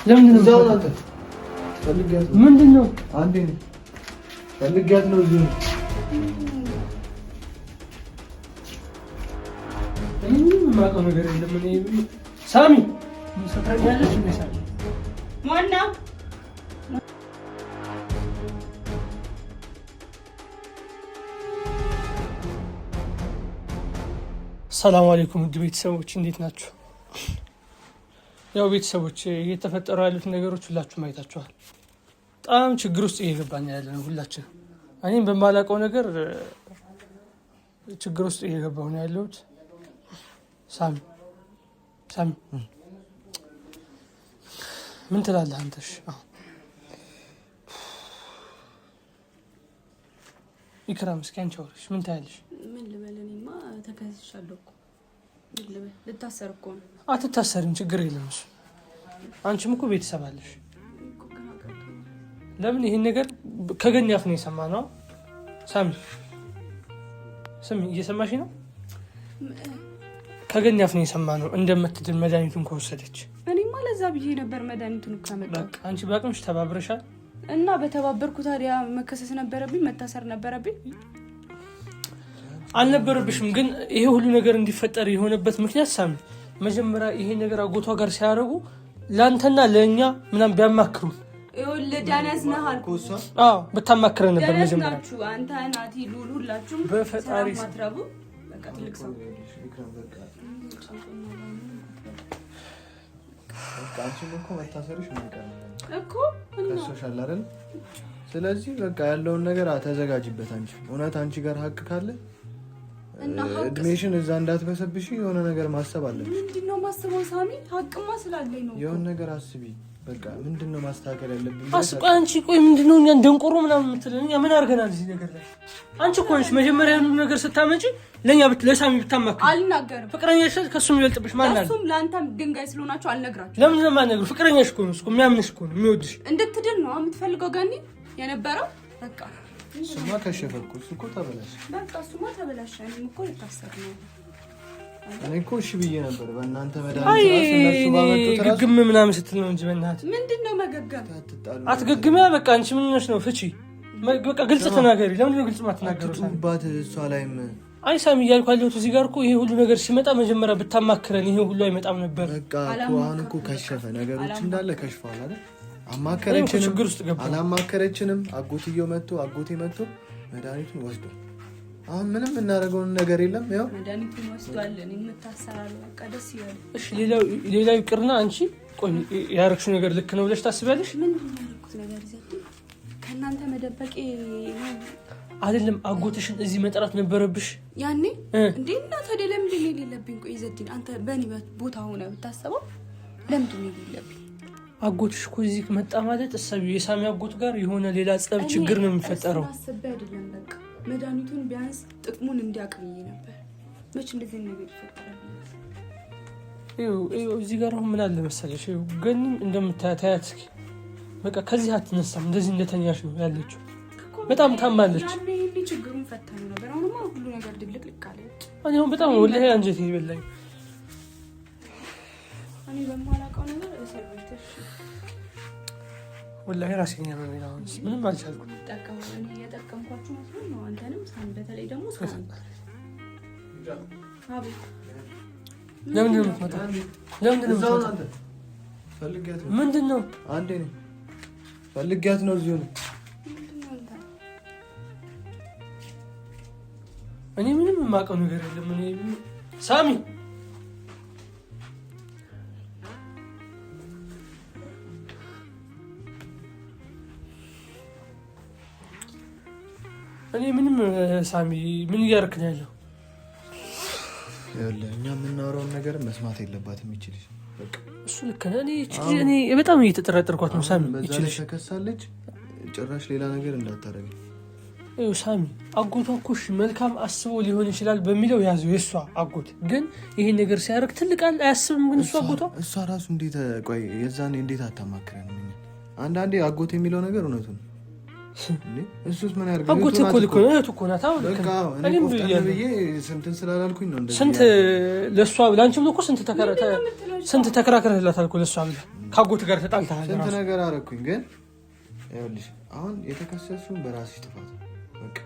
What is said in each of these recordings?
ለምን ምንድነው? አንዴ ነው ፈልጊያት ነው እዚህ ነው። የማውቀው ነገር የለም። እኔ ሳሚ ሰጥረኛለሽ እንዴ? ሳሚ ማነው? ሰላም አለይኩም ውድ ቤተሰቦች እንዴት ናችሁ? ያው ቤተሰቦች እየተፈጠሩ ያሉት ነገሮች ሁላችሁም አይታችኋል። በጣም ችግር ውስጥ እየገባን ያለነው ሁላችን። እኔም በማላውቀው ነገር ችግር ውስጥ እየገባሁ ነው ያለሁት። ሳሚ ምን ትላለህ አንተሽ? ኢክራም እስኪ አንቺ አውሪሽ ምን ታያለሽ? ምን ልበል? እኔማ ተከስሻለሁ እኮ ልታሰር እኮ ነው። አትታሰርም፣ ችግር የለም እሱ። አንቺም እኮ ቤተሰብ አለሽ። ለምን ይሄን ነገር ከገኒ አፍ ነው የሰማነው? ሳሚ ስሚ፣ እየሰማሽ ነው? ከገኒ አፍ ነው የሰማነው እንደምትድን መድኃኒቱን ከወሰደች። እኔማ ለዛ ብዬ ነበር መድኃኒቱን ካመጣ። በቃ አንቺ በአቅምሽ ተባብረሻል እና በተባበርኩ ታዲያ መከሰስ ነበረብኝ? መታሰር ነበረብኝ? አልነበረብሽም። ግን ይሄ ሁሉ ነገር እንዲፈጠር የሆነበት ምክንያት ሳሚ፣ መጀመሪያ ይሄ ነገር አጎቷ ጋር ሲያደርጉ ላንተና ለኛ ምናም ቢያማክሩ ለዳናስ ነሃል ኮሳ በታማክረ ነበር መጀመሪያ። አንተ ናቲ ሉሉ ሁላችሁም በፈጣሪ ማትረቡ በቃ ትልቅ ሰው አንቺም እኮ መታሰርሽ ማይቀር እኮ ከሶሻል አይደል? ስለዚህ በቃ ያለውን ነገር ተዘጋጅበት። አንቺ እውነት አንቺ ጋር ሀቅ ካለ እድሜሽን እዛ እንዳትበሰብሽ የሆነ ነገር ማሰብ አለብሽ። ምንድነው ማሰበው ሳሚ? ሀቅማ ስላለኝ ነው። የሆነ ነገር አስቢ። በቃ ምንድነው ማስተካከል ያለብኝ? አንቺ ቆይ ምንድነው እኛን ደንቆሮ ምናምን የምትለን? እኛ ምን አድርገናል እዚህ ነገር ላይ? አንቺ እኮ ነሽ መጀመሪያ ያለው ነገር ስታመጪ ለኛ ለሳሚ ብታማክሪ። አልናገርም። ፍቅረኛሽ ከሱ የሚበልጥብሽ ማን አለ? እሱም ለአንተም ድንጋይ ስለሆናችሁ አልነግራችሁ። ለምን ለማነግሩ? ፍቅረኛሽ እኮ ነው፣ የሚያምንሽ እኮ ነው፣ የሚወድሽ። እንድትድን ነው የምትፈልገው ገኒ የነበረው። በቃ እሱማ ከሸፈኩ እኮ ተበላሽ። በቃ እሱማ ተበላሽ። እኔም እኮ ልታሰር ነው። እኔ እኮ እሺ ብዬ ነበር በእናንተ መድኃኒት ራስ እነሱ ባመጡት ራስ ግግም ምናምን ስትል ነው እንጂ በእናትህ ምንድነው መገገም? አትገግሚያ። በቃ አንቺ ምን ነሽ ነው? ፍቺ በቃ ግልጽ ተናገሪ። ለምን ነው ግልጽ ማትናገረው? ሳሚባት እሷ ላይም አይ ሳሚ እያልኩ ያለሁት እዚህ ጋር እኮ ይሄ ሁሉ ነገር ሲመጣ መጀመሪያ ብታማክረን ይሄ ሁሉ አይመጣም ነበር። በቃ እኮ አሁን እኮ ከሸፈ ነገሮች እንዳለ ከሽፈዋል አይደል? አማከረችንም ችግር ውስጥ ገባ። አላማከረችንም። አጎትየው መጥቶ አጎቴ መጥቶ መድኃኒቱን ወስዶ አሁን ምንም እናደርገው ነገር የለም። ያው መድኃኒቱን ወስዷል። እኔ የምታሰራለሁ። በቃ ደስ ይላል። እሺ ሌላው ይቅርና አንቺ ቆይ ያረክሽው ነገር ልክ ነው ብለሽ ታስቢያለሽ? ምን ያረኩት ነገር ይዘት ከእናንተ መደበቄ አይደለም። አጎትሽን እዚህ መጥራት ነበረብሽ ያኔ እንዴ። እና ታዲያ ለምንድን ነው የሌለብኝ? ቆይ ይዘድኝ አንተ በእኔ ቦታ ሆነ ብታስበው ለምንድን ነው የሌለብኝ? አጎትሽ እኮ እዚህ መጣ ማለት እሰብ የሳሚ አጎት ጋር የሆነ ሌላ ጸብ ችግር ነው የሚፈጠረው። አሰብ አይደለም በቃ መድኃኒቱን ቢያንስ ጥቅሙን እንዲያቅልኝ ነበር። መች እንደዚህ ነገር ይፈጠራል? እዚህ ጋር አሁን ምን አለ መሰለሽ፣ ገኒም እንደምታያት እስኪ በቃ ከዚህ አትነሳም። እንደዚህ እንደተኛሽ ነው ያለችው። በጣም ታማለች። ያኔ ይሄ ችግሩን ፈተነው ነበር። አሁንማ ሁሉ ነገር ድልቅልቅ አለ። አሁን በጣም ወላሂ አንጀቴ ይበላኝ። እኔ በማላውቀው ነገር እሰብልተሽ ወላሂ ራሴን ያመመኝ አሁን ምንም አልቻልኩም። እኔ እየጠቀምኳችሁ መስሎኝ ነው። አንተንም ሳን በተለይ ደግሞ ሳን አቤት ለምን ነው የምትመጣው? ለምን ነው የምትመጣው? ፈልጊያት ነው። ምንድን ነው? አንዴ ነው ፈልጊያት ነው። እዚሁ ነው። እኔ ምንም የማውቀው ነገር የለም። እኔ ሳሚ እኔ ምንም ሳሚ ምን እያደረክ ነው ያለው? እኛ የምናወራውን ነገር መስማት የለባትም ይችልሽ። በቃ እሱ ልክ ነህ። እኔ በጣም እየተጠራጠርኳት ነው ሳሚ። ይችልሽ ተከሳለች። ጭራሽ ሌላ ነገር እንዳታረግ ሳሚ። አጎቷ እኮ እሺ መልካም አስቦ ሊሆን ይችላል በሚለው ያዘው። የእሷ አጎት ግን ይሄን ነገር ሲያደርግ ትልቅ አያስብም። ግን እሷ አጎቷ እሷ ራሱ እንዴት ቆይ የዛኔ እንዴት አታማክረን? አንዳንዴ አጎት የሚለው ነገር እውነቱ ነው። እሱስ ምን ያርግ አጎት እኮ ልኮ ነው እህቱ እኮ ናት አሁን በቃ እኔ ቆፍጠን ብዬ ስንትን ስላላልኩኝ ነው እንደዚህ ስንት ለሷ ብላንቺም እኮ ስንት ተከራከረላታል እኮ ለሷ ብላ ካጎት ጋር ተጣልተሃል ስንት ነገር አረኩኝ ግን ይኸውልሽ አሁን የተከሰሱን በራስሽ ጥፋት በቃ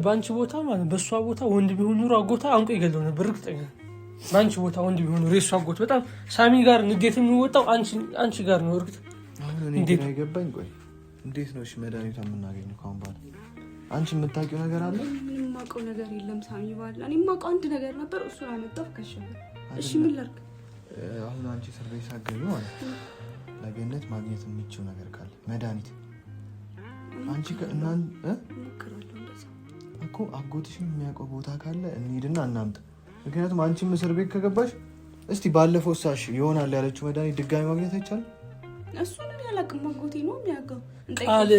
ባንቺ ቦታ ማለት በሷ ቦታ ወንድ ቢሆን ኑሮ አጎታ አንቆ ይገለው ነበር እርግጠኛ ባንቺ ቦታ ወንድ ቢሆን ኑሮ የሷ አጎት በጣም ሳሚ ጋር ንዴት የሚወጣው አንቺ ጋር ነው እርግጥ እንዴት ነው አይገባኝ ቆይ እንዴት ነው እሺ መድኃኒቷን የምናገኘው ካሁን በኋላ አንቺ የምታውቂው ነገር አለ ምንም የማውቀው ነገር የለም ሳሚ ባላ እኔ የማውቀው አንድ ነገር ነበር እሱን አመጣው ከሸፈ እሺ ምን ላድርግ አሁን አንቺ ሰርቬይ ሳገኙ ማለት ለገነት ማግኘት የምትችው ነገር ካለ መድኃኒት አንቺ ከእናን እኮ አጎትሽን የሚያውቀው ቦታ ካለ እንሂድና እናምጣ ምክንያቱም አንቺም እስር ቤት ከገባሽ እስቲ ባለፈው ሳሽ ይሆናል ያለችው መድኃኒት ድጋሚ ማግኘት አይቻልም እሱን ያላቅም አጎቴ ነው የሚያውቀው ቃል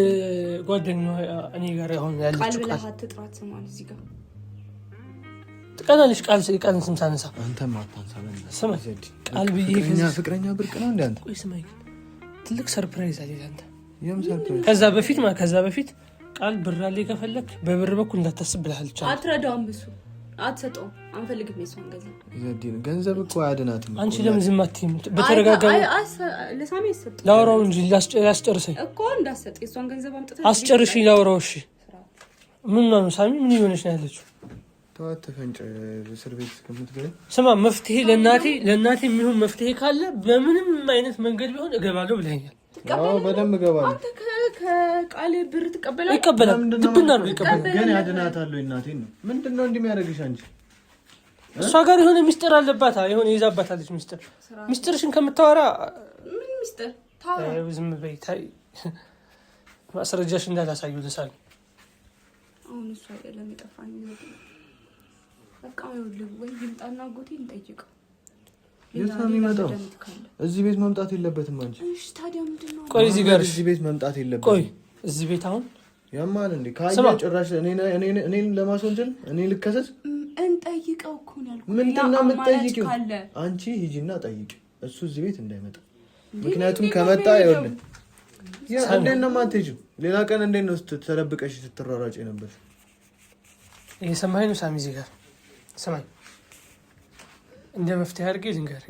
ጓደኛዋ እኔ ጋር አሁን ያለችው ቃል ብለህ አትጥራት ስሟን እዚህ ጋር ትቀናለሽ ቃልን ስም ሳነሳ አንተም አታንሳለን ስማኝ ቃል ብዬ ፍቅረኛ ብርቅ ነው እንደ አንተ ቆይ ስማኝ ትልቅ ሰርፕራይዝ አለ አንተ ሰርፕራይዝ ከዛ በፊት ቃል ብር አለ ከፈለክ በብር በኩል እንዳታስብ ብለሃልቻ አትረዳውም እሱ አትሰጠውም አንፈልግም የሷን ገንዘብ እኮ አያድናትም አንቺ ለምን ዝም አትይም በተረጋጋ ለሳሚ ይሰጥ ላውራው እንጂ ላስጨርሰኝ እኮ እንዳሰጥ የሷን ገንዘብ አምጥተህ አስጨርሽኝ ላውራው እሺ ምን ነው ሳሚ ምን ይሆነሽ ነው ያለችው ተዋት ተፈንጨ እስር ቤት እስከምትገባ ስማ መፍትሄ ለእናቴ የሚሆን መፍትሄ ካለ በምንም አይነት መንገድ ቢሆን እገባለሁ ብለኸኛል በደንብ እገባለሁ አንተ ከቃል ብር ትቀበላለህ ይቀበላል ድብና ነው ይቀበላል ግን ያድናታል እናቴን ነው ምንድነው እንደሚያደርግሽ አንቺ እሷ ጋር የሆነ ሚስጥር አለባት የሆነ ይዛባታለች ሚስጥርሽን ከምታወራ ምን ሚስጥር ታወራ ዝም በይ ታይ ማስረጃሽ እንዳላሳየው ለሳሚ አሁን እሷ አይደለም የጠፋኝ በቃ ወይ ይምጣና ጎቴን ጠይቀው የሳሚ መጣው እዚህ ቤት መምጣት የለበትም አንቺ እሺ ታዲያ ምንድነው ቆይ እዚህ ጋር እዚህ ቤት መምጣት የለበትም ቆይ እዚህ ቤት አሁን ያማል እንዴ ካየ ጭራሽ እኔን ለማስወንጀል እኔ ልከሰስ እንጠይቀው እኮ ነው ያልኩት ምንድነው የምትጠይቂው አንቺ ሂጂና ጠይቂ እሱ እዚህ ቤት እንዳይመጣ ምክንያቱም ከመጣ ይኸውልህ ያ እንዴት ነው የማትሄጂው ሌላ ቀን እንዴት ነው ተደብቀሽ ስትሯሯጪ ነበር እየሰማኸኝ ነው ሳሚ እዚህ ጋር ሰማኝ እንደ መፍትሄ አድርጌ ልንገር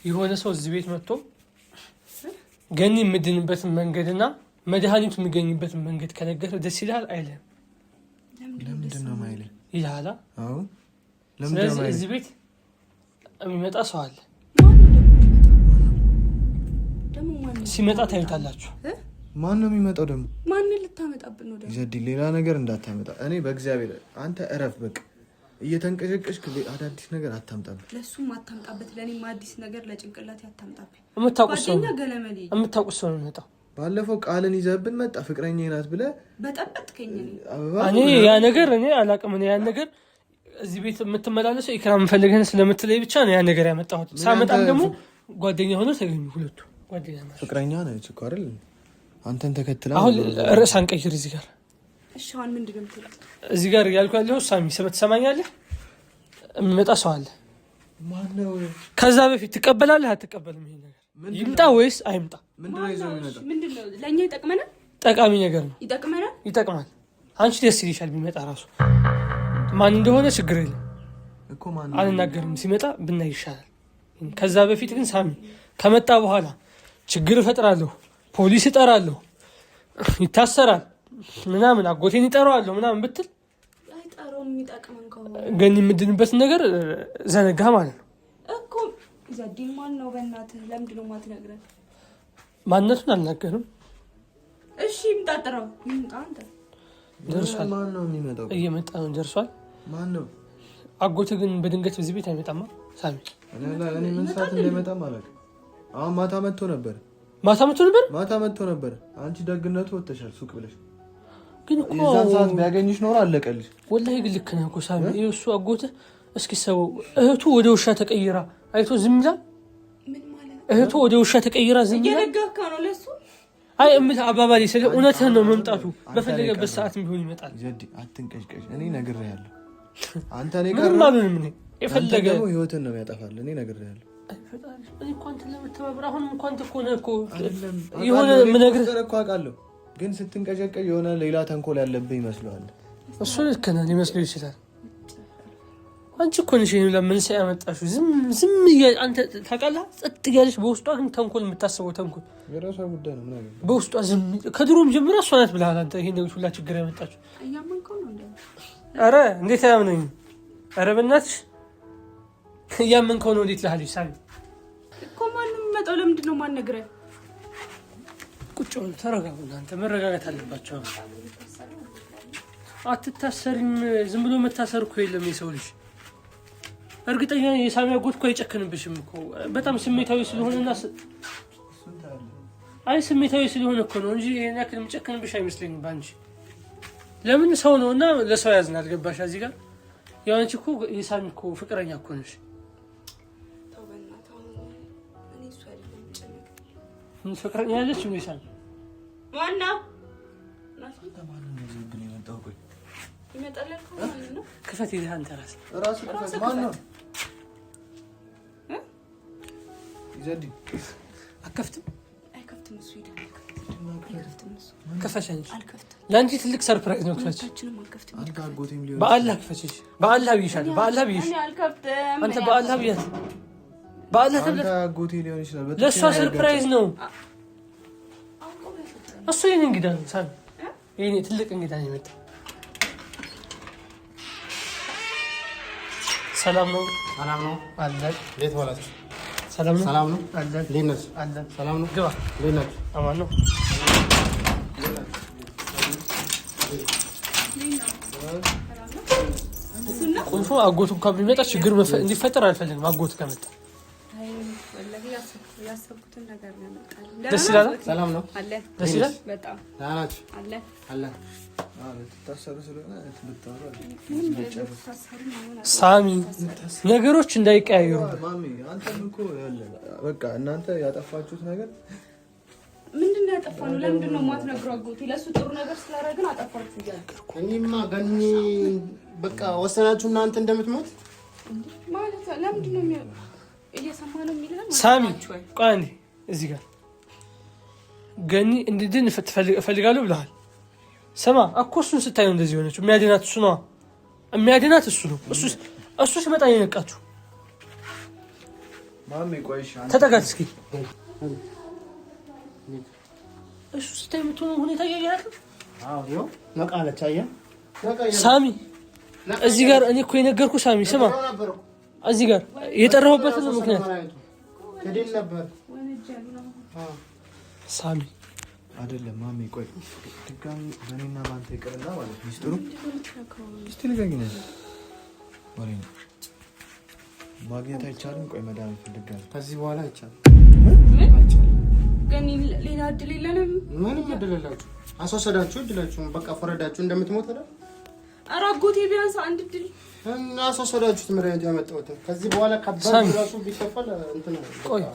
የሆነ ሰው እዚህ ቤት መጥቶ ገኒ የምድንበትን መንገድና መድኃኒቱ የሚገኝበትን መንገድ ከነገር ደስ ይልሃል አይልም ለምንድን ነው የማይልህ ይልሃል አዎ ስለዚህ እዚህ ቤት የሚመጣ ሰው አለ ሲመጣ ታዩታላችሁ ማን ነው የሚመጣው ደግሞ ማን ልታመጣብን ነው ደግሞ ዘዲ ሌላ ነገር እንዳታመጣ እኔ በእግዚአብሔር አንተ እረፍ በቃ እየተንቀሸቀሽክ አዳዲስ ነገር አታምጣብኝ ለሱም አታምጣበት ለኔም አዲስ ነገር ለጭንቅላት ያታምጣብኝ የምታውቁት ሰው ነው የሚመጣው ባለፈው ቃልን ይዘብን መጣ ፍቅረኛዬ ናት ብለህ በጠበጥከኝ እኔ ያ ነገር እኔ አላውቅም እኔ ያን ነገር እዚህ ቤት የምትመላለሰው ኢክራም ፈልገን ስለምትለይ ብቻ ነው ያ ነገር ያመጣሁት ሳመጣም ደግሞ ጓደኛ ሆኖ ተገኙ ሁለቱ ጓደኛ ናቸው ፍቅረኛ ነች እኮ አይደል አንተን ተከትላ አሁን ርዕስ አንቀይር እዚህ ጋር እሺ አሁን ምንድነው የምትለው እዚህ ጋር ያልኩ ያለው ሳሚ ሰማኛለህ የሚመጣ ሰው አለ ማነው ከዛ በፊት ትቀበላለህ አትቀበልም ይሄ ነገር ይምጣ ወይስ አይምጣ ምንድነው ይዘው የሚመጣው ምንድነው ለኛ ይጠቅመናል ጠቃሚ ነገር ነው ይጠቅማል አንቺ ደስ ይልሻል ቢመጣ ራሱ ማን እንደሆነ ችግር የለም እኮ ማን አልናገርም ሲመጣ ብናይ ይሻላል ከዛ በፊት ግን ሳሚ ከመጣ በኋላ ችግር እፈጥራለሁ ፖሊስ እጠራለሁ ይታሰራል ምናምን አጎቴን ይጠራዋለሁ ምናምን ብትል አይጠራውም የሚጠቅመን ከሆነ ግን የምድንበትን ነገር ዘነጋ ማለት ነው እኮ ዘዲን ማን ነው በእናትህ ለምንድን ነው የማትነግረን ማንነቱን አልናገርም እሺ ይምጣጥራው ይምጣ አንተ ደርሷል ማን ነው የሚመጣው እየመጣ ነው ደርሷል ማን ነው አጎቴ ግን በድንገት እዚህ ቤት አይመጣማ ሳሚ እኔ ምን ሰዓት እንደሚመጣ ማለት አሁን ማታ መጥቶ ነበር አንቺ ደግነቱ ወጥተሻል ሱቅ ብለሽ ግን እኮ የዛን ሰዓት ቢያገኝሽ ኖር አለቀልሽ ወላሂ ግን ልክ ነህ እኮ ሳሚ እሱ አጎቴ እስኪ ሰው እህቱ ወደ ውሻ ተቀይራ አይቶ ዝም ይላል ምን ማለት እህቱ ወደ ውሻ ተቀይራ ዝም ይላል እየነገርካ ነው ለሱ አይ እምት አባባሌ ስለ እውነትህን ነው መምጣቱ በፈለገበት ሰዓት ቢሆን ይመጣል ዘዲ አትንቀሽቀሽ እኔ ነግሬሃለሁ አንተ እኔ ጋር ምን የፈለገ ነው ህይወትን ነው ያጠፋል እኔ ነግሬሃለሁ እኔ እንኳን ለመተባበር አሁን እንኳን ተኮነ እኮ የሆነ ምን ነገር እኮ አውቃለሁ ግን ስትንቀጨቀጭ የሆነ ሌላ ተንኮል ያለብህ ይመስለዋል። እሱ ልክ ነህ ሊመስለው ይችላል። አንቺ እኮ ነሽ ለምን ሲያመጣሽው ዝም አንተ ታውቃለህ። ጸጥ እያለሽ በውስጧ ግን ተንኮል የምታስበው ተንኮል የራሷ ጉዳይ ነው ምናምን በውስጧ ዝም ከድሮም ጀምሮ እሷ ናት ብለሃል አንተ። ይሄን ሁላ ችግር ያመጣችው ኧረ እንዴት አያምነኝ? ኧረ በእናትሽ እያመንከው ነው እንዴት ልሃልሽ? ሳሚ እኮ ማንም የሚመጣው ለምንድን ነው ማንነግረኝ? ቁጭ በሉ ተረጋጉ። እናንተ መረጋጋት አለባቸው። አትታሰሪም። ዝም ብሎ መታሰር እኮ የለም የሰው ልጅ። እርግጠኛ የሳሚ አጎት እኮ አይጨክንብሽም እኮ በጣም ስሜታዊ ስለሆነና አይ ስሜታዊ ስለሆነ እኮ ነው እንጂ ይሄን ያክል የሚጨክንብሽ አይመስለኝም ባንቺ። ለምን ሰው ነውና ለሰው ያዝናል። ገባሽ? እዚህ ጋር ያው አንቺ እኮ የሳሚ እኮ ፍቅረኛ እኮ ነሽ። ፍቅረኛ ያለች ምን ይሳል ዋና ክፈት ይሄ አንተ ራስ ክፈት። ማን ነው ይዘዲ አከፍትም አይከፍትም እሱ ይደል አይከፍትም እሱ ከፈሽ እንጂ ለአንቺ ትልቅ ሰርፕራይዝ ነው። ክፈች በአላህ ክፈችሽ። በአላህ ብይሻለሁ። በአላህ ብይሽ አንተ በአላህ ብያት በአላህ ተብለህ አጎቴ ሊሆን ይችላል። ለሷ ሰርፕራይዝ ነው እሱ። የኔ እንግዳ ነው ሳሚ፣ የኔ ትልቅ እንግዳ ነው የመጣው። ሰላም ነው? ሰላም ነው አለ። እንዴት ዋላችሁ? ሰላም ነው? ሰላም ነው አለ። እንዴት ነሽ? አለ። ሰላም ነው? ግባ። እንዴት ነሽ? አማን ነው? ቁልፉ አጎቱ እንኳን ቢመጣ ችግር እንዲፈጠር አልፈልግም። አጎቱ ከመጣ ደስ ይላል። ሰላም ነው? አለ። ደስ ይላል። በጣም ዳናች አለ አለ። ሳሚ ነገሮች እንዳይቀያየሩ ማሚ አንተም እኮ በቃ እናንተ ያጠፋችሁት ነገር ምንድን ነው ያጠፋነው? ለምንድን ነው የማትነግረው? አጎቴ ለሱ ጥሩ ነገር ስላደረግን አጠፋችሁ እያልኩ እኔማ ገኒ በቃ ወሰናችሁ እናንተ እንደምትሞት ማለት ነው። ለምንድን ነው እየሰማህ ነው የሚለው? ሳሚ ቆይ አንዴ እዚህ ጋር ገኒ እንድድን እፈልጋለሁ ብለሃል። ስማ እኮ እሱን ስታይ ነው እንደዚህ ሆነችው። የሚያድናት እሱ ነው። የሚያድናት እሱ ነው። እሱ ሲመጣ ነው የነቃችሁ። ማሚ ቆይሽ ተጠጋት እስኪ። እሱ ስታይ የምትሆነው ሁኔታ እያየህ ነው። አዎ ይኸው ነቃለች። አየህ ሳሚ እዚህ ጋር እኔ እኮ የነገርኩህ ሳሚ ስማ፣ እዚህ ጋር የጠራሁበትን ምክንያት ከደል ነበር ሳሚ አይደለም ማሚ ቆይ ድጋሚ በእኔና ባንተ ይቅርና ማለት ሚስጥሩ እስቲ ንገሪኝ። ወሬ ማግኘት አይቻልም። ቆይ መድኃኒት ድጋሚ ከዚህ በኋላ አይቻልም። ግን ሌላ እድል የለንም። ምንም እድል የላችሁ። አስወሰዳችሁ እድላችሁን በቃ ፈረዳችሁ እንደምትሞት አይደል? ኧረ አጎቴ ቢያንስ አንድ እድል እና አስወሰዳችሁት። መድኃኒት ያመጣሁት ከዚህ በኋላ ከባድ ራሱ ቢከፈል እንትን ነው። ቆይ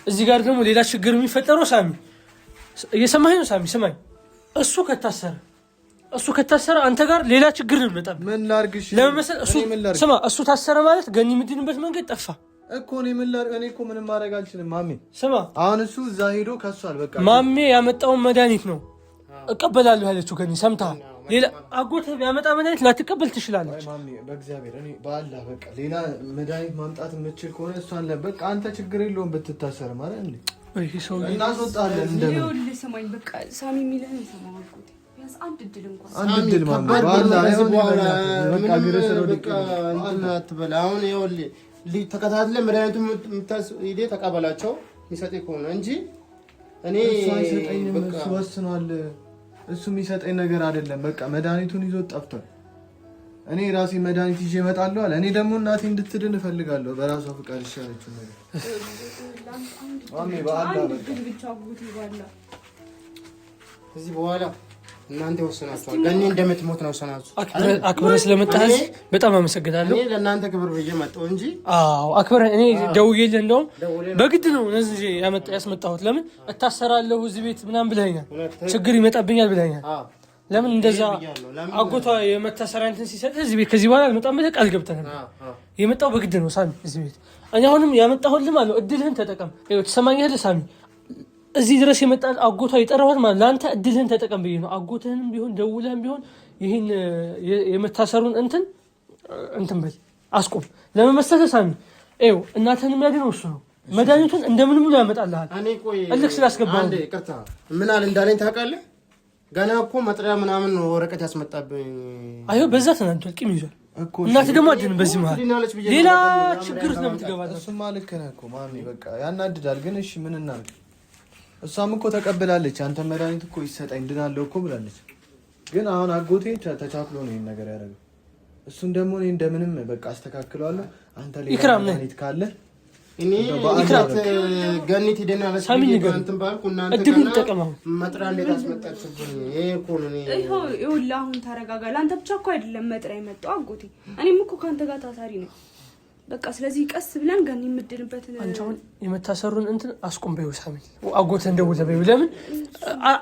እዚህ ጋር ደግሞ ሌላ ችግር የሚፈጠረው ሳሚ እየሰማኸኝ ነው? ሳሚ ስማኝ፣ እሱ ከታሰረ አንተ ጋር ሌላ ችግር ነው የሚመጣ። ምን ላድርግሽ? ለምን መሰለህ? ስማ እሱ ታሰረ ማለት ገኒ የምትድንበት መንገድ ጠፋ እኮ። እኔ ምን ላድርግ? እኔ እኮ ምንም ማድረግ አልችልም ማሚ። ስማ አሁን እሱ እዛ ሄዶ ከሷል። በቃ ማሜ ያመጣውን መድኃኒት ነው እቀበላለሁ ያለችው ገኒ። ሰምተሃል? ሌላ አጎትህ ቢያመጣ መድኃኒት ላትቀበል ትችላለች። ማሚ በእግዚአብሔር እኔ በአላህ በቃ ሌላ መድኃኒት ማምጣት የምችል ከሆነ እሷን በቃ አንተ ችግር የለውም ብትታሰር ማለት እንዴ እናስወጣለን። እንደምን ስማኝ በቃ ሳሚ የሚልህን የሰማው አጎቴ ቢያንስ አንድ እድል እንኳን አንድ እድል ማሚ በአላህ በቃ ግሬሰሮ አትበል። አሁን ይኸውልህ ተከታትለህ መድኃኒቱን ሂደህ ተቀበላቸው የሚሰጥህ ከሆነ እንጂ እኔ እሱ ወስኗል። እሱ የሚሰጠኝ ነገር አይደለም። በቃ መድኃኒቱን ይዞ ጠፍቷል። እኔ ራሴ መድኃኒት ይዤ እመጣለሁ አለ። እኔ ደግሞ እናቴ እንድትድን እፈልጋለሁ። በራሷ ፍቃድ ይሻለችው ነገር ማሚ በአላህ በቃ ከዚህ በኋላ እናንተ ወሰናችኋል። ገኒ እንደምትሞት ነው ወሰናችሁ። አክብረህ ስለመጣህ በጣም አመሰግናለሁ። እኔ ለእናንተ ክብር ብዬ መጣሁ እንጂ አክብረህ እኔ ደውዬልህ እንደውም በግድ ነው እነዚህ ያስመጣሁት። ለምን እታሰራለሁ እዚህ ቤት ምናምን ብለኸኛል፣ ችግር ይመጣብኛል ብለኸኛል። ለምን እንደዛ አጎቷ የመታሰሪያ እንትን ሲሰጥህ እዚህ ቤት ከዚህ በኋላ አልመጣም ብለህ ቃል ገብተህ ነበር። የመጣው በግድ ነው ሳሚ እዚህ ቤት። እኔ አሁንም ያመጣሁልህ ማለት ነው። እድልህን ተጠቀም። ትሰማኛለህ ሳሚ? እዚህ ድረስ የመጣ አጎቷ የጠራሁት ማለት ለአንተ እድልህን ተጠቀም ብዬ ነው። አጎትህንም ቢሆን ደውለህም ቢሆን ይህን የመታሰሩን እንትን በል አስቆም። ለምን መሰለህ ሳሚ ይኸው እናትህን የሚያድነው እሱ ነው። መድኃኒቱን እንደምንም ብሎ ያመጣልሃል። እልክ ስላስገባህ አንዴ ይቅርታ ምን አለ እንዳለኝ ታውቃለህ? ገና እኮ መጥሪያ ምናምን ወረቀት ያስመጣብኝ። አዩ በዛ ተናንቷል፣ ቂም ይዟል። እናትህ ደግሞ አድን በዚህ መሀል ሌላ ችግር ውስጥ ነው የምትገባው። እሱማ ልክ ነህ እኮ ማሚ፣ በቃ ያናድዳል። ግን እሺ ምን እናድርግ? እሷም እኮ ተቀብላለች። አንተ መድኃኒት እኮ ይሰጠኝ ድናለሁ እኮ ብላለች። ግን አሁን አጎቴ ተቻክሎ ነው ይሄን ነገር ያደረገው። እሱን ደግሞ እኔ እንደምንም በቃ አስተካክለዋለሁ። አንተ ሌላ መድኃኒት ካለ እኔ ይክራት ገኒት ሄደና ለሰሚ እንትን ባልኩ እናንተ እድሉን ተጠቀመው። መጥሪያ እንዴት አስመጣችሁብኝ? ይሄ እኮ ነው እኔ ይኸውልህ አሁን ተረጋጋ። ለአንተ ብቻ እኮ አይደለም መጥሪያ የመጣው አጎቴ፣ እኔም እኮ ካንተ ጋር ታሳሪ ነኝ። በቃ ስለዚህ ቀስ ብለን ገኒ የምድንበትን አንቻውን የመታሰሩን እንትን አስቆም በይው ሳሚ። አጎቴ እንደው ለበይው ለምን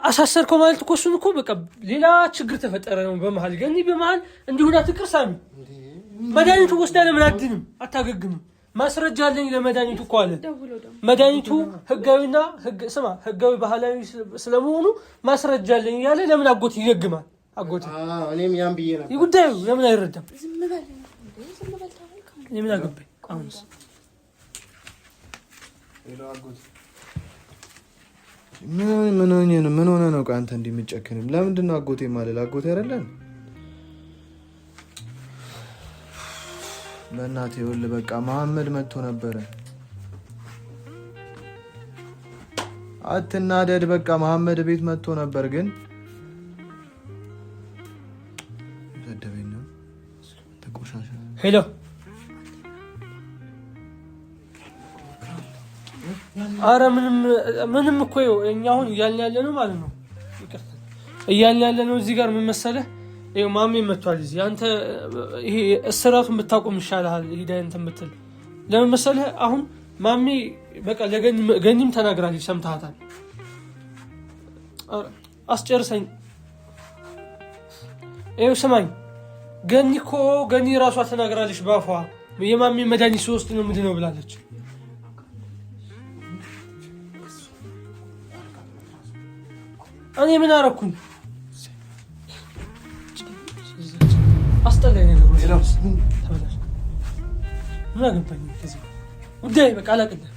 አሳሰርከው ማለት እኮ እሱን እኮ በቃ ሌላ ችግር ተፈጠረ ነው በመሀል። ገኒ በመሀል እንዲሁና ትቅር ሳሚ። መድኃኒቱ ወስዳ ለምን አድንም አታገግምም? ማስረጃ አለኝ ለመድኃኒቱ እኮ አለ። መድኃኒቱ ህጋዊና ህጋዊ ባህላዊ ስለመሆኑ ማስረጃ አለኝ ያለ ለምን አጎቴ ይገግማል? አጎቴ እኔም ያን ብዬ ነበር። ይጉዳዩ ለምን አይረዳም? ዝም በል እኔ ምን አገባኝ? አሁንስ ምን ሆነ ነው አንተ እንዲህ የምትጨክንም? ለምንድን ነው አጎቴ ማለት አጎቴ አይደለም? በእናትህ ይኸውልህ በቃ መሐመድ መጥቶ ነበረ። አትናደድ በቃ መሐመድ ቤት መጥቶ ነበር። ግን ዘደበኝ ነው ተቆሻሻ። ሄሎ አረ ምንም እኮ እኛ አሁን እያልን ያለ ነው ማለት ነው። ይቅርታ እያልን ያለ ነው እዚህ ጋር ምን መሰለህ ይሄው ማሜ መጥቷል። እዚህ አንተ ይሄ እስራቱን ብታቆም ይሻልሃል። ሂደህ እንትን ብትል ለምን መሰለህ አሁን ማሜ በቃ ለገኒም ተናግራለች፣ ሰምተሃታል። አስጨርሰኝ። ይኸው ስማኝ፣ ገኒ ራሷ ተናግራለች ባፏ የማሜ መድኃኒት ሶስት ነው ምንድን ነው ብላለች። እኔ ምን አደረኩኝ? አስጠላኝ ነገሩ። ተበላሽ ምን አገባኝ ከዚህ ጉዳይ በቃ አላቅልህ።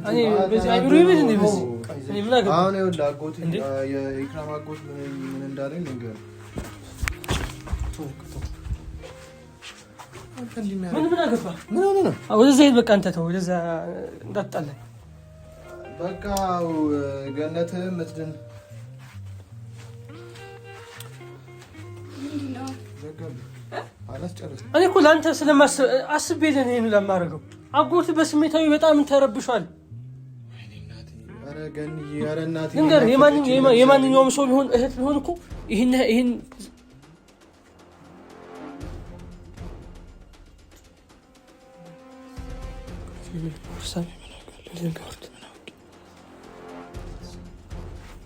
እኔ በዚህ አይብሩ ይበል እንዴ በዚህ እኔ ምን አገባኝ? አሁን ይኸውልህ አጎቴ የኢክራም አጎት ምን እንዳለኝ ንገረው። ምን አገባ? ምን ሆነ ነው? ወደዛ ሂድ በቃ አንተ ተው፣ ወደዛ እንዳትጣላኝ በቃ። ገነት ምትድን እኔ እኮ ለአንተ ስለማስብ አስቤ ለኔ ነው ለማረገው። አጎት በስሜታዊ በጣም ተረብሿል። ንገር የማንኛውም ሰው ቢሆን እህት ቢሆን እኮ ይሄን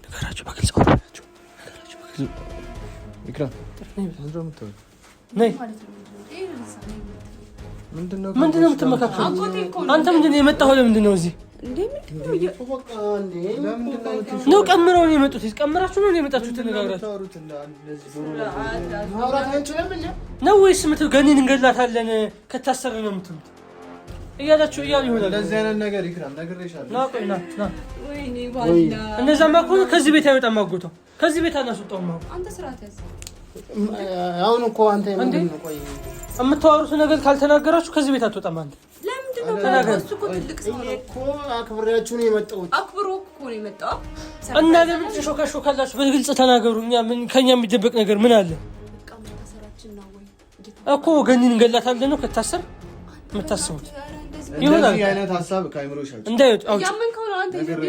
ነገራቸው በግልጽ አውራቸው። ኢክራም ምንድነው የምትመካከለው? አንተ ምንድነው የመጣኸው? ለምንድን ነው እዚህ ነው ቀምረው ነው የመጡት? ቀምራችሁ ነው የመጣችሁት? ተነጋግራችሁ ነው ወይስ ገኒን እንገላታለን ከታሰረ ነው የምትሉት? እያላችሁ ይሆናል ለዚህ አይነት ነገር ኢክራም ነግሬሻለሁ። ና ወይኔ ባላ እንደዛማ ከሆነ ከዚህ ቤት አይወጣም። አጎቷ ከዚህ ቤት አናስወጣውም። አንተ ስርዓት ያዝ። አሁን እኮ አንተ ቆይ የምታወሩት ነገር ካልተናገራችሁ ከዚህ ቤት አትወጣም። አንተ ለምንድን ነው ተናገር? እሱ እኮ ትልቅ ሰው ነው እኮ አክብሬያችሁ ነው የመጣሁት። አክብሮ እኮ ነው የመጣው። እና ለምን ትሾካሾካላችሁ? በግልጽ ተናገሩ። ከኛ የሚደበቅ ነገር ምን አለ እኮ? ገኒን እንገላታለን ነው ከታሰር የምታስቡት ይሆናል። አይነት ሐሳብ ካይምሮሻችሁ እንዳይወጣ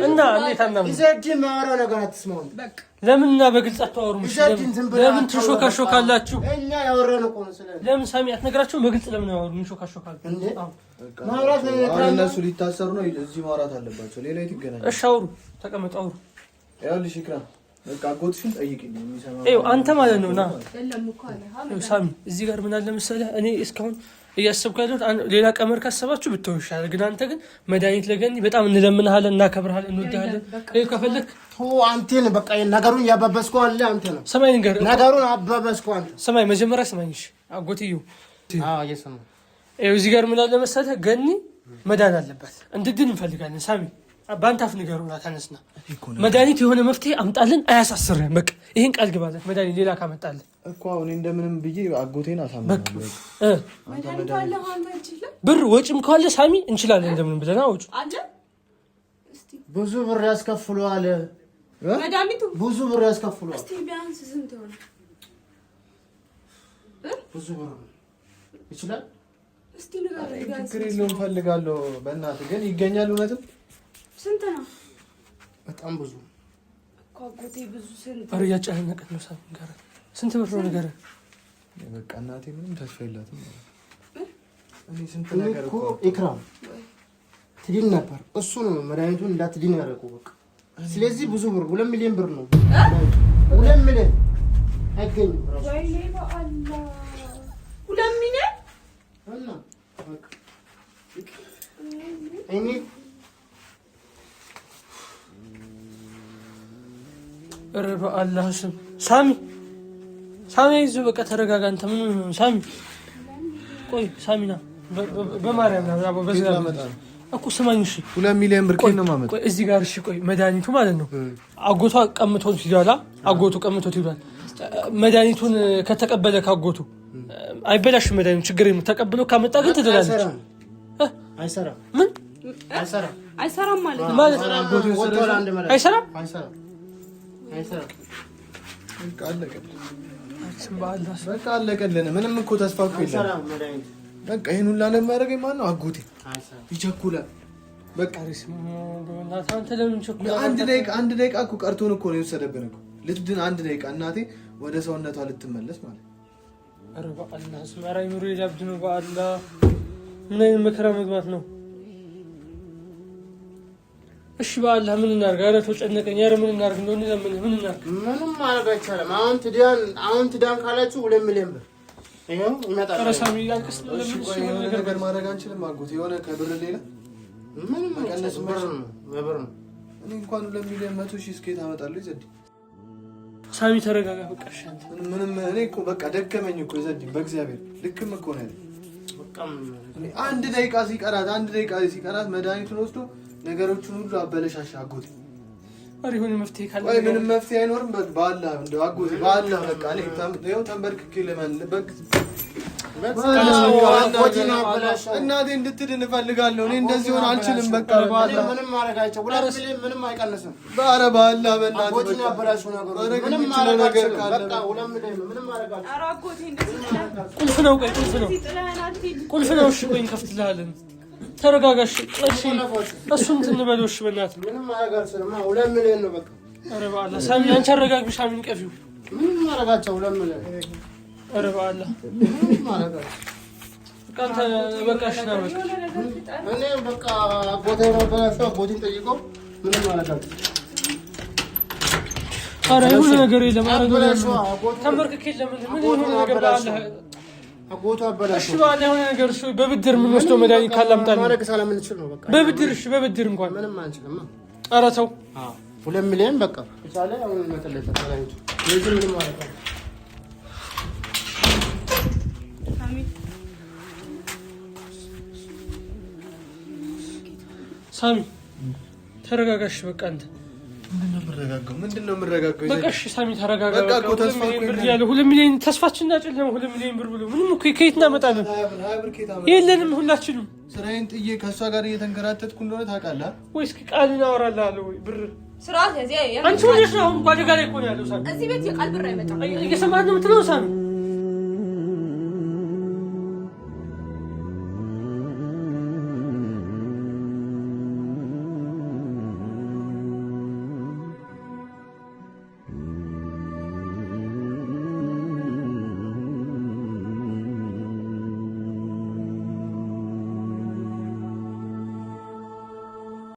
እና እንዴት አናም ይዘድም ማወራው ነገር አትስማው። በቃ ለምንና በግልጽ አታወሩም? ለምን ትሾካሾካላችሁ? እኛ ያወራነው እኮ ነው። ለምን ሳሚ አትነግራችሁም? በግልጽ ለምን ያወሩ? እንሾካሾካሉ እንዴ? ማውራት እነሱ ሊታሰሩ ነው። እዚህ ማውራት አለባቸው። ሌላ የት ይገናኛል? እሺ አውሩ፣ ተቀመጡ፣ አውሩ። ይኸውልሽ ኢክራም በቃ አጎትሽን ጠይቂኝ። አንተ ማለት ነው ና ሳሚ፣ እዚህ ጋር ምን አለ መሰለህ እኔ እስካሁን እያሰብኩ ያለሁት ሌላ ቀመር ካሰባችሁ ብትው ይሻላል። ግን አንተ ግን መድኃኒት ለገኒ በጣም እንለምንሃለን፣ እናከብርሃለን፣ እንወድሃለን። ከፈለክ አንቴን በቃ ነገሩን ያባበስከው አለ አንተ ነው። ሰማይ ንገር ነገሩን አባበስከው አንተ ሰማይ መጀመሪያ ሰማኝሽ አጎትዩ እየሰማሁ እዚህ ጋር ምን አለ መሰለህ ገኒ መዳን አለባት እንድድን እንፈልጋለን። ሳሚ በአንተ አፍ ንገሩና ተነስና መድኃኒት የሆነ መፍትሄ አምጣልን፣ አያሳስርህም። በቃ ይሄን ቃል ግባለን። መድኃኒት ሌላ ካመጣልን እኮ አሁን እንደምንም ብዬ አጎቴን አሳምናለሁ። ብር ወጪም ካለ ሳሚ እንችላለን እንደምንም ብለን አውጭ ብዙ ብር ያስከፍለዋል። መድኃኒቱ ብዙ ብር ያስከፍለዋል። እስቲ ቢያንስ ስንት ይሆናል? ብዙ ብር ይችላል። እስቲ ንገረኝ። ችግር የለውም እፈልጋለሁ። በእናትህ ግን ይገኛል። እውነትም ስንት ነው? በጣም ብዙ እኮ አጎቴ ብዙ ስንት ኧረ እያጨናነቀን ነው። ሳሚ ንገረን ስንት ብር ነው ንገረን። በቃ እናቴ ምንም ተስፋ የላትም። እኔ ስንት ነገር እኮ ኢክራም ትድን ነበር። እሱ ነው መድኃኒቱን እንዳትድን ያደረገው። በቃ ስለዚህ ብዙ ብር 2 ሚሊዮን ብር ነው። 2 ሚሊዮን አይገኝም። ወይኔ በአላህ 2 ሚሊዮን እና በቃ እኔ ኧረ በአላህ ስም ሳሚ ይዞ በቃ ተረጋጋ። አንተ ምን ነው ሳሚ? ቆይ ሳሚና በማርያም ነው በዚህ እኮ ስማኝ። እሺ 2 ሚሊዮን ብር ከነ ማመጣ ቆይ እዚህ ጋር እሺ ቆይ መድኃኒቱ ማለት ነው አጎቷ ቀምቶት ይሏላ። አጎቱ ቀምቶት ይሏል። መድኃኒቱን ከተቀበለ ካጎቱ አይበላሽም። መድኃኒቱ ችግር የለም። ተቀብሎ ካመጣ ግን ትደላለች። አይሰራም። ምን አይሰራም ማለት አጎቱ አይሰራም። በቃ አለቀልን። ምንም እኮ ተስፋ እኮ የለም። በቃ ይሄን ሁላ ለማድረግ ማን ነው? አጎቴ ይቸኩላል። በቃ አንተ ለምን ቸኩላል? አንድ ደቂቃ እኮ ቀርቶን እኮ ነው የወሰደብን እኮ ልትድን 1 ደቂቃ እናቴ ወደ ሰውነቷ ልትመለስ ማለት። ኧረ በአላህ ስማራ ይኑር ይላብድ ነው። በአላህ ምን አይነት መከራ መግባት ነው? እሺ በአላህ ምን እናርግ? ኧረ ተጨነቀኝ። ኧረ ምን እናርግ? እንደው ምን እናርግ? ምንም ማድረግ አይቻልም። አሁን ትዳን ካላችሁ 2 ሚሊዮን ብር ይሄው ይመጣል። ኧረ ሳሚ ያልክስ ለምን ነገር ማድረግ አንችልም? አጎቴ የሆነ ከብር ሌላ ምንም መቀነስ ብር ነው። እኔ እንኳን 2 ሚሊዮን 100 ሺህ እስከ ታመጣለህ? ይዘድ ሳሚ ተረጋጋ። በቃ እሺ አንተ ምንም እኔ እኮ በቃ ደከመኝ እኮ ይዘድ በእግዚአብሔር ልክም እኮ ነው ያለው። በቃ 1 ደቂቃ ሲቀራት መድኃኒቱን ወስዶ ነገሮችን ሁሉ አበለሻሻ አጎቴ። አሪ ሆነ መፍትሄ ካለ ወይ ምንም መፍትሄ አይኖርም። በአላህ እንደው አጎቴ በአላህ በቃ እኔ ታምጠው ተንበርክኬ ለማንበክ እናቴ እንድትድን እፈልጋለሁ። እኔ እንደዚህ ሆነ አልችልም። በቃ በአላህ ምንም ማድረግ አይቻልም። 2 ሚሊዮን ምንም አይቀንስም። ኧረ በአላህ በእናትህ አጎቴ ያበላሽው ነገር ምንም ማድረግ አይቻልም። በቃ 2 ሚሊዮን ምንም ማድረግ አይቻልም። ኧረ አጎቴ እንደዚህ ቁልፍ ነው። ቆይ ቁልፍ ነው። እሺ ቆይ እንከፍትልሃለን። ተረጋጋሽ። እሺ እሱን ትንበለው። እሺ በእናትህ ምንም ማድረግ አይቻልም። 2 ሚሊዮን ነው በቃ። ኧረ በአላህ ሳሚ አንቺ አረጋግሽ። ሳሚን ቀፊው ምንም ማድረጋቸው 2 ሚሊዮን። ኧረ በአላህ ምንም ማድረግ ካንተ በቃ እሺ ነው በቃ እኔ በቃ አጎቴ ነው በላሽው። አጎቴን ጠይቀው ምንም ማድረጋቸው። ኧረ ሁሉ ነገር የለም። ተንበርክኬ ለምን ምን ነገር በአላህ አጎቱ አበላሽ። እሺ ባለ የሆነ ነገር እሺ በብድር ምን ወስዶ መድኃኒት ካላምጣን ማድረግ ሳላምንችል ነው በቃ በብድር እሺ በብድር እንኳን ምንም አንችልም። ኧረ ተው 2 ሚሊዮን በቃ ይቻለ አሁን መተለተ ታላዩ የዚህ ምንም ማለት ነው። ሳሚ ተረጋጋሽ። በቃ አንተ ምንድነው የምረጋጋው? በቃ እሺ ሳሚ ተረጋጋ። በቃ እኮ ተስፋ ብር ያለው 2 ሚሊዮን ተስፋችን እንዳጨለመ 2 ሚሊዮን ብር ብሎ ምንም እኮ ከየት እናመጣለን? የለንም ሁላችንም። ስራዬን ጥዬ ከእሷ ጋር እየተንከራተትኩ እንደሆነ ታውቃለህ ወይስ ቃል እናወራልሃለሁ ወይ ብር ስርዓት ያዚ አንቺ ወደሽ ነው አሁን ጓደጋ ላይ እኮ ነው ያለው ሳሚ። እዚህ ቤት የቃል ብር አይመጣም። እየሰማህ ነው የምትለው ሳሚ?